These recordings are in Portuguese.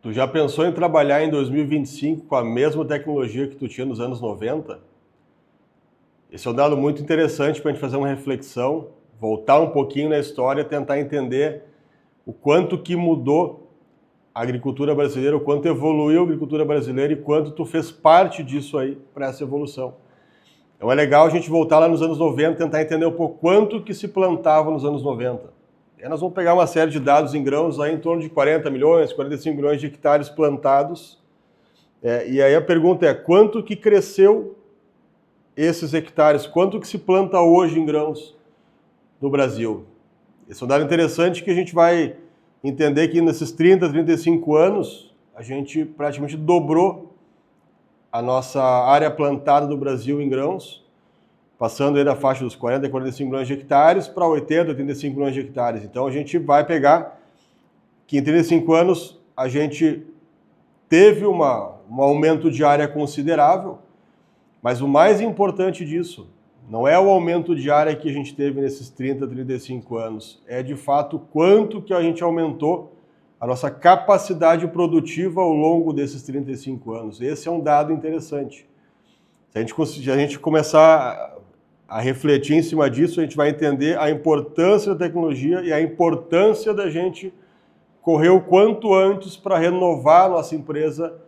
Tu já pensou em trabalhar em 2025 com a mesma tecnologia que tu tinha nos anos 90? Esse é um dado muito interessante para a gente fazer uma reflexão, voltar um pouquinho na história, tentar entender o quanto que mudou a agricultura brasileira, o quanto evoluiu a agricultura brasileira e quanto tu fez parte disso aí para essa evolução. Então é legal a gente voltar lá nos anos 90, tentar entender um pouco quanto que se plantava nos anos 90. E aí nós vamos pegar uma série de dados em grãos aí em torno de 40 milhões, 45 milhões de hectares plantados. E aí a pergunta é, quanto que cresceu esses hectares? Quanto que se planta hoje em grãos no Brasil? Esse é um dado interessante que a gente vai entender que nesses 30, 35 anos, a gente praticamente dobrou a nossa área plantada do Brasil em grãos, passando aí da faixa dos 40 a 45 milhões de hectares para 80, 85 milhões de hectares. Então a gente vai pegar que em 35 anos a gente teve um aumento de área considerável, mas o mais importante disso não é o aumento de área que a gente teve nesses 30, 35 anos, é de fato quanto que a gente aumentou a nossa capacidade produtiva ao longo desses 35 anos. Esse é um dado interessante. Se a gente começar a refletir em cima disso, a gente vai entender a importância da tecnologia e a importância da gente correr o quanto antes para renovar a nossa empresa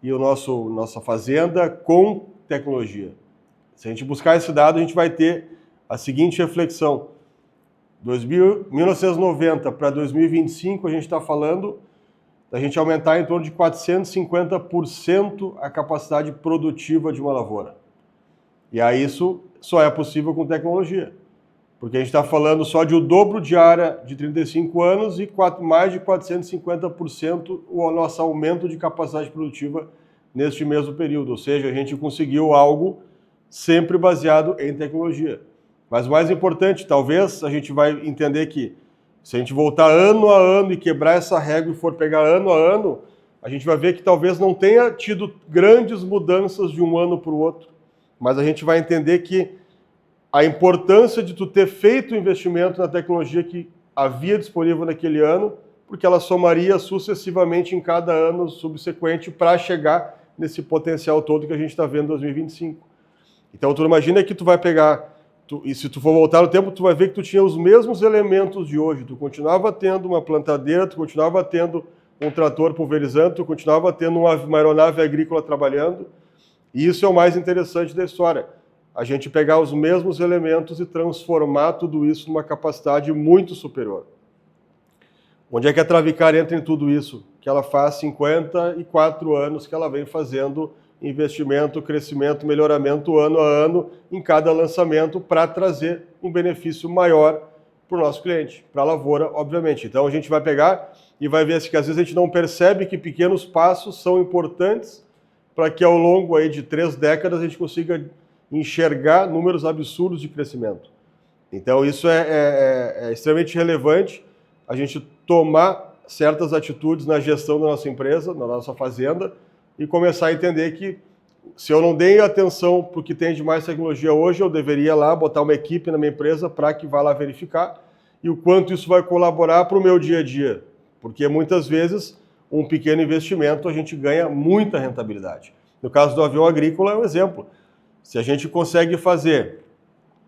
e nossa fazenda com tecnologia. Se a gente buscar esse dado, a gente vai ter a seguinte reflexão. 1990 para 2025, a gente está falando da gente aumentar em torno de 450% a capacidade produtiva de uma lavoura. E aí isso só é possível com tecnologia. Porque a gente está falando só de o dobro de área de 35 anos e mais de 450% o nosso aumento de capacidade produtiva neste mesmo período. Ou seja, a gente conseguiu algo sempre baseado em tecnologia. Mas o mais importante, talvez a gente vai entender que se a gente voltar ano a ano e quebrar essa régua e for pegar ano a ano, a gente vai ver que talvez não tenha tido grandes mudanças de um ano para o outro. Mas a gente vai entender que a importância de tu ter feito o investimento na tecnologia que havia disponível naquele ano, porque ela somaria sucessivamente em cada ano subsequente para chegar nesse potencial todo que a gente está vendo em 2025. Então tu imagina que tu vai pegar, e se tu for voltar no tempo, tu vai ver que tu tinha os mesmos elementos de hoje. Tu continuava tendo uma plantadeira, tu continuava tendo um trator pulverizando, tu continuava tendo uma aeronave agrícola trabalhando. E isso é o mais interessante da história. A gente pegar os mesmos elementos e transformar tudo isso numa capacidade muito superior. Onde é que a Travicar entra em tudo isso? Que ela faz 54 anos que ela vem fazendo investimento, crescimento, melhoramento ano a ano em cada lançamento para trazer um benefício maior para o nosso cliente, para a lavoura, obviamente. Então a gente vai pegar e vai ver que às vezes a gente não percebe que pequenos passos são importantes para que ao longo aí de 3 décadas a gente consiga enxergar números absurdos de crescimento. Então isso é extremamente relevante, a gente tomar certas atitudes na gestão da nossa empresa, na nossa fazenda, e começar a entender que se eu não dei atenção para o que tem de mais tecnologia hoje, eu deveria lá botar uma equipe na minha empresa para que vá lá verificar e o quanto isso vai colaborar para o meu dia a dia. Porque muitas vezes um pequeno investimento a gente ganha muita rentabilidade. No caso do avião agrícola é um exemplo. Se a gente consegue fazer,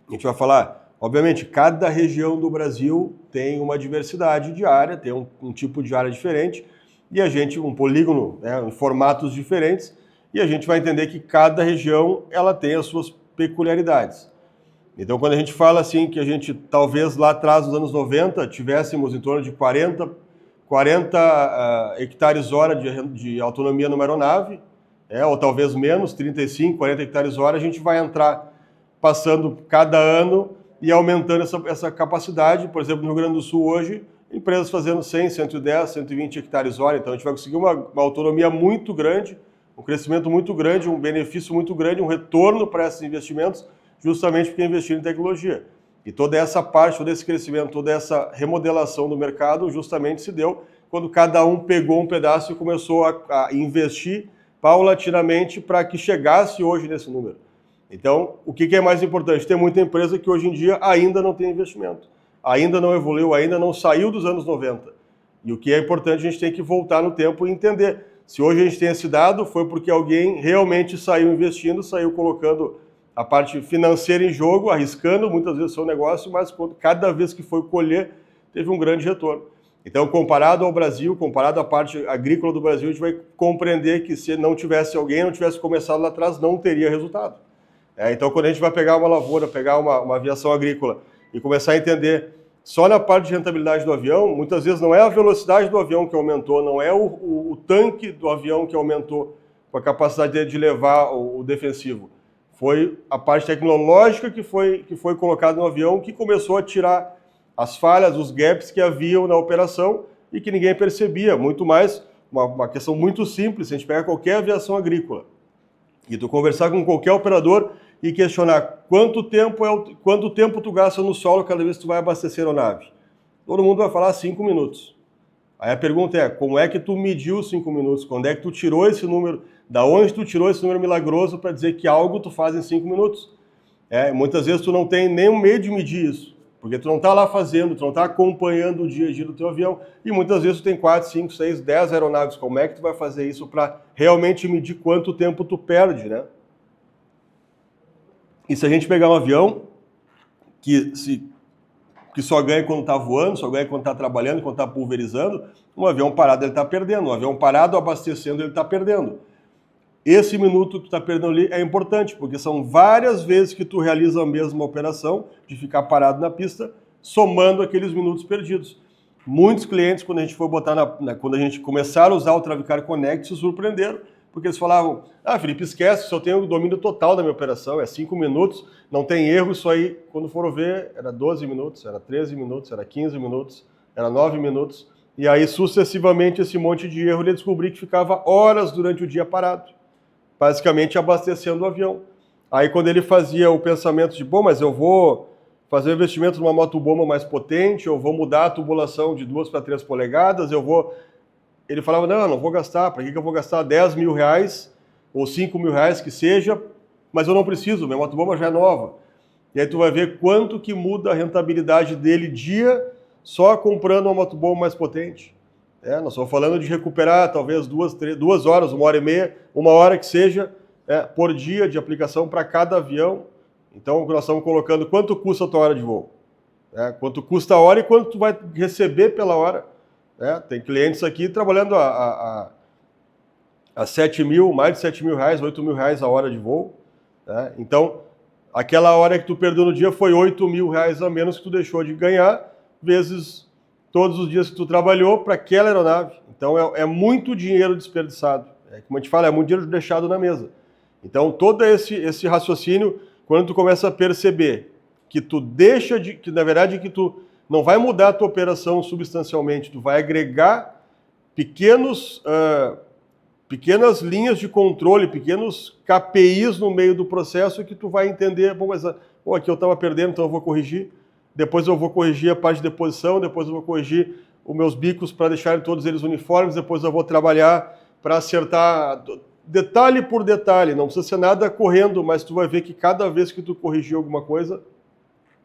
a gente vai falar, obviamente, cada região do Brasil tem uma diversidade de área, tem um tipo de área diferente, e a gente, um polígono, em formatos diferentes, e a gente vai entender que cada região ela tem as suas peculiaridades. Então, quando a gente fala assim que a gente, talvez lá atrás, nos anos 90, tivéssemos em torno de 40 hectares hora de autonomia numa aeronave, ou talvez menos, 35, 40 hectares hora, a gente vai entrar passando cada ano e aumentando essa capacidade. Por exemplo, no Rio Grande do Sul hoje, empresas fazendo 100, 110, 120 hectares hora, então a gente vai conseguir uma autonomia muito grande, um crescimento muito grande, um benefício muito grande, um retorno para esses investimentos, justamente porque investiram em tecnologia. E toda essa parte, todo esse crescimento, toda essa remodelação do mercado justamente se deu quando cada um pegou um pedaço e começou a investir paulatinamente para que chegasse hoje nesse número. Então, o que é mais importante? Tem muita empresa que hoje em dia ainda não tem investimento, ainda não evoluiu, ainda não saiu dos anos 90. E o que é importante, a gente tem que voltar no tempo e entender. Se hoje a gente tem esse dado, foi porque alguém realmente saiu investindo, saiu colocando a parte financeira em jogo, arriscando muitas vezes o seu negócio, mas cada vez que foi colher, teve um grande retorno. Então, comparado ao Brasil, comparado à parte agrícola do Brasil, a gente vai compreender que se não tivesse alguém, não tivesse começado lá atrás, não teria resultado. Então, quando a gente vai pegar uma lavoura, pegar uma aviação agrícola e começar a entender só na parte de rentabilidade do avião, muitas vezes não é a velocidade do avião que aumentou, não é o tanque do avião que aumentou com a capacidade de levar o defensivo. Foi a parte tecnológica que foi colocada no avião que começou a tirar as falhas, os gaps que haviam na operação e que ninguém percebia. Muito mais, uma questão muito simples, se a gente pegar qualquer aviação agrícola e tu conversar com qualquer operador e questionar quanto tempo tu gasta no solo cada vez que tu vai abastecer a nave. Todo mundo vai falar 5 minutos. Aí a pergunta é, como é que tu mediu 5 minutos? Quando é que tu tirou esse número? Da onde tu tirou esse número milagroso para dizer que algo tu faz em 5 minutos? Muitas vezes tu não tem nem um meio de medir isso, porque tu não está lá fazendo, tu não está acompanhando o dia a dia do teu avião, e muitas vezes tu tem 4, 5, 6, 10 aeronaves. Como é que tu vai fazer isso para realmente medir quanto tempo tu perde, né? E se a gente pegar um avião que só ganha quando está voando, só ganha quando está trabalhando, quando está pulverizando, um avião parado ele está perdendo, um avião parado abastecendo ele está perdendo. Esse minuto que tu está perdendo ali é importante, porque são várias vezes que tu realiza a mesma operação de ficar parado na pista, somando aqueles minutos perdidos. Muitos clientes, quando a gente foi botar quando a gente começar a usar o Travicar Connect, se surpreenderam, porque eles falavam, Felipe, esquece, eu tenho o domínio total da minha operação, é 5 minutos, não tem erro, isso aí, quando foram ver, era 12 minutos, era 13 minutos, era 15 minutos, era 9 minutos, e aí sucessivamente esse monte de erro ele descobri que ficava horas durante o dia parado, basicamente abastecendo o avião. Aí quando ele fazia o pensamento de, mas eu vou fazer um investimento numa motobomba mais potente, eu vou mudar a tubulação de 2 para 3 polegadas, ele falava, não vou gastar, para que eu vou gastar 10 mil reais ou 5 mil reais que seja, mas eu não preciso, minha motobomba já é nova. E aí tu vai ver quanto que muda a rentabilidade dele dia só comprando uma motobomba mais potente. Nós estamos falando de recuperar talvez 2 horas, 1h30, 1 hora que seja, por dia de aplicação para cada avião. Então nós estamos colocando quanto custa a tua hora de voo, quanto custa a hora e quanto tu vai receber pela hora. Tem clientes aqui trabalhando a 7 mil, mais de 7 mil reais, 8 mil reais a hora de voo. Então, aquela hora que tu perdeu no dia foi 8 mil reais a menos que tu deixou de ganhar, vezes todos os dias que tu trabalhou para aquela aeronave. Então, é muito dinheiro desperdiçado. Como a gente fala, é muito dinheiro deixado na mesa. Então, todo esse raciocínio, quando tu começa a perceber que tu deixa de... que na verdade que tu não vai mudar a tua operação substancialmente, tu vai agregar pequenas linhas de controle, pequenos KPIs no meio do processo que tu vai entender, mas aqui eu estava perdendo, então eu vou corrigir, depois eu vou corrigir a parte de deposição, depois eu vou corrigir os meus bicos para deixar todos eles uniformes, depois eu vou trabalhar para acertar detalhe por detalhe, não precisa ser nada correndo, mas tu vai ver que cada vez que tu corrigir alguma coisa,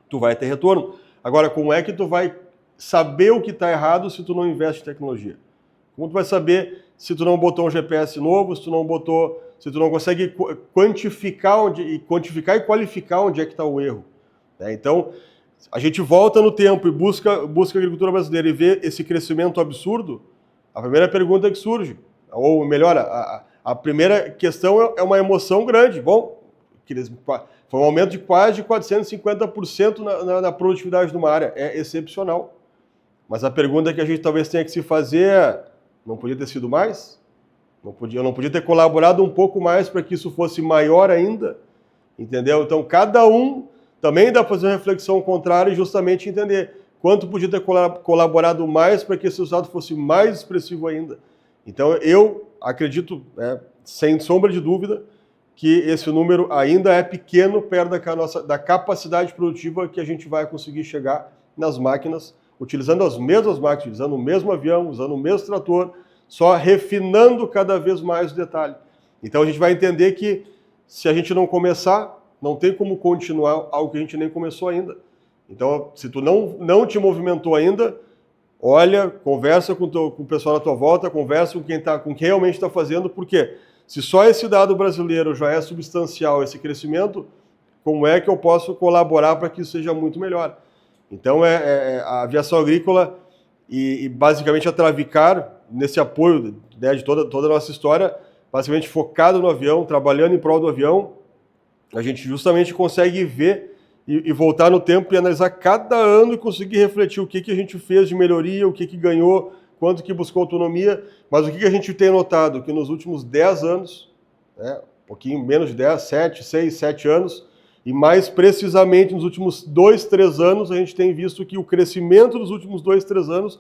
tu vai ter retorno. Agora, como é que tu vai saber o que está errado se tu não investe em tecnologia? Como tu vai saber se tu não botou um GPS novo, se tu não consegue quantificar e qualificar onde é que está o erro? Então, a gente volta no tempo e busca a agricultura brasileira e vê esse crescimento absurdo, a primeira pergunta que surge, ou melhor, a primeira questão é uma emoção grande. Bom, foi um aumento de quase 450% na produtividade de uma área. É excepcional. Mas a pergunta que a gente talvez tenha que se fazer é, não podia ter sido mais? Eu não podia ter colaborado um pouco mais para que isso fosse maior ainda? Entendeu? Então, cada um também dá para fazer uma reflexão contrária e justamente entender quanto podia ter colaborado mais para que esse resultado fosse mais expressivo ainda. Então, eu acredito, sem sombra de dúvida, que esse número ainda é pequeno perto da capacidade produtiva que a gente vai conseguir chegar nas máquinas, utilizando as mesmas máquinas, utilizando o mesmo avião, usando o mesmo trator, só refinando cada vez mais o detalhe. Então a gente vai entender que se a gente não começar, não tem como continuar algo que a gente nem começou ainda. Então, se tu não te movimentou ainda, olha, conversa com o pessoal à tua volta, conversa com quem realmente está fazendo, porque se só esse dado brasileiro já é substancial, esse crescimento, como é que eu posso colaborar para que isso seja muito melhor? Então, a aviação agrícola e basicamente a Travicar, nesse apoio, né, de toda a nossa história, basicamente focado no avião, trabalhando em prol do avião, a gente justamente consegue ver e voltar no tempo e analisar cada ano e conseguir refletir o que a gente fez de melhoria, o que ganhou, quanto que buscou autonomia, mas o que a gente tem notado? Que nos últimos 10 anos, né, um pouquinho menos de 10, 6, 7 anos, e mais precisamente nos últimos 2, 3 anos, a gente tem visto que o crescimento dos últimos 2, 3 anos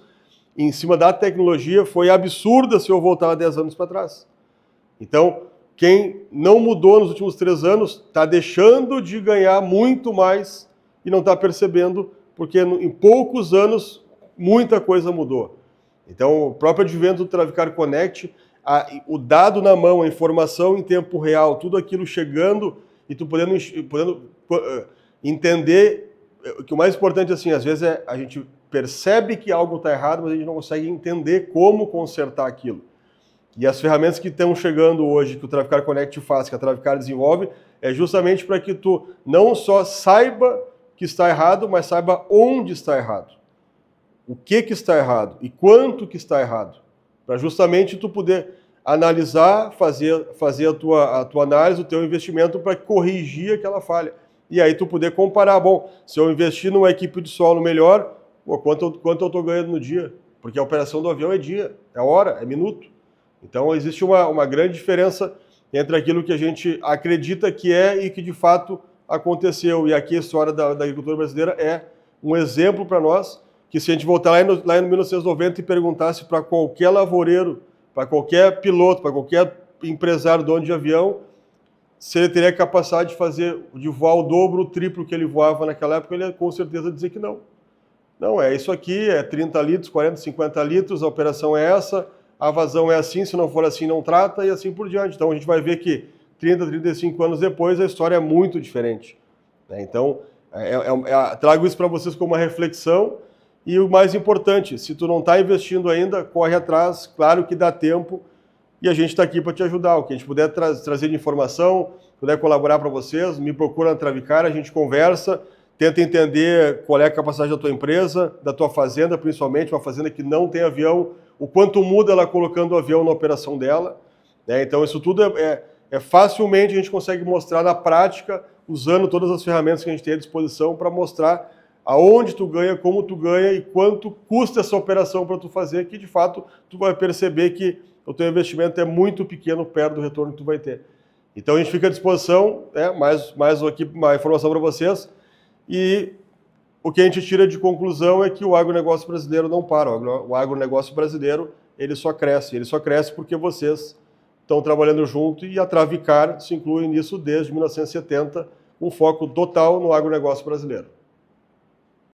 em cima da tecnologia foi absurda se eu voltar 10 anos para trás. Então, quem não mudou nos últimos 3 anos está deixando de ganhar muito mais e não está percebendo, porque em poucos anos muita coisa mudou. Então, o próprio advento do Travicar Connect, o dado na mão, a informação em tempo real, tudo aquilo chegando e tu podendo entender, que o mais importante, assim, às vezes a gente percebe que algo está errado, mas a gente não consegue entender como consertar aquilo. E as ferramentas que estão chegando hoje, que o Travicar Connect faz, que a Travicar desenvolve, é justamente para que tu não só saiba que está errado, mas saiba onde está errado. O que está errado e quanto que está errado. Para justamente tu poder analisar, fazer a tua análise, o teu investimento para corrigir aquela falha. E aí tu poder comparar, bom, se eu investir numa equipe de solo melhor, quanto eu estou ganhando no dia? Porque a operação do avião é dia, é hora, é minuto. Então existe uma grande diferença entre aquilo que a gente acredita que é e que de fato aconteceu. E aqui a história da agricultura brasileira é um exemplo para nós, que se a gente voltar lá em 1990 e perguntasse para qualquer lavoureiro, para qualquer piloto, para qualquer empresário dono de avião, se ele teria capacidade de voar o dobro, o triplo que ele voava naquela época, ele ia com certeza dizer que não. Não, é isso aqui, é 30 litros, 40, 50 litros, a operação é essa, a vazão é assim, se não for assim não trata e assim por diante. Então a gente vai ver que 30, 35 anos depois a história é muito diferente. Então, trago isso para vocês como uma reflexão. E o mais importante, se tu não está investindo ainda, corre atrás, claro que dá tempo, e a gente está aqui para te ajudar. O que a gente puder trazer de informação, puder colaborar para vocês, me procura na Travicar, a gente conversa, tenta entender qual é a capacidade da tua empresa, da tua fazenda, principalmente, uma fazenda que não tem avião, o quanto muda ela colocando o avião na operação dela. Né? Então isso tudo facilmente a gente consegue mostrar na prática, usando todas as ferramentas que a gente tem à disposição para mostrar aonde tu ganha, como tu ganha e quanto custa essa operação para tu fazer, que de fato tu vai perceber que o teu investimento é muito pequeno perto do retorno que tu vai ter. Então a gente fica à disposição, mais aqui uma informação para vocês, e o que a gente tira de conclusão é que o agronegócio brasileiro não para, o agronegócio brasileiro ele só cresce porque vocês estão trabalhando junto e a Travicar se inclui nisso desde 1970, com foco total no agronegócio brasileiro.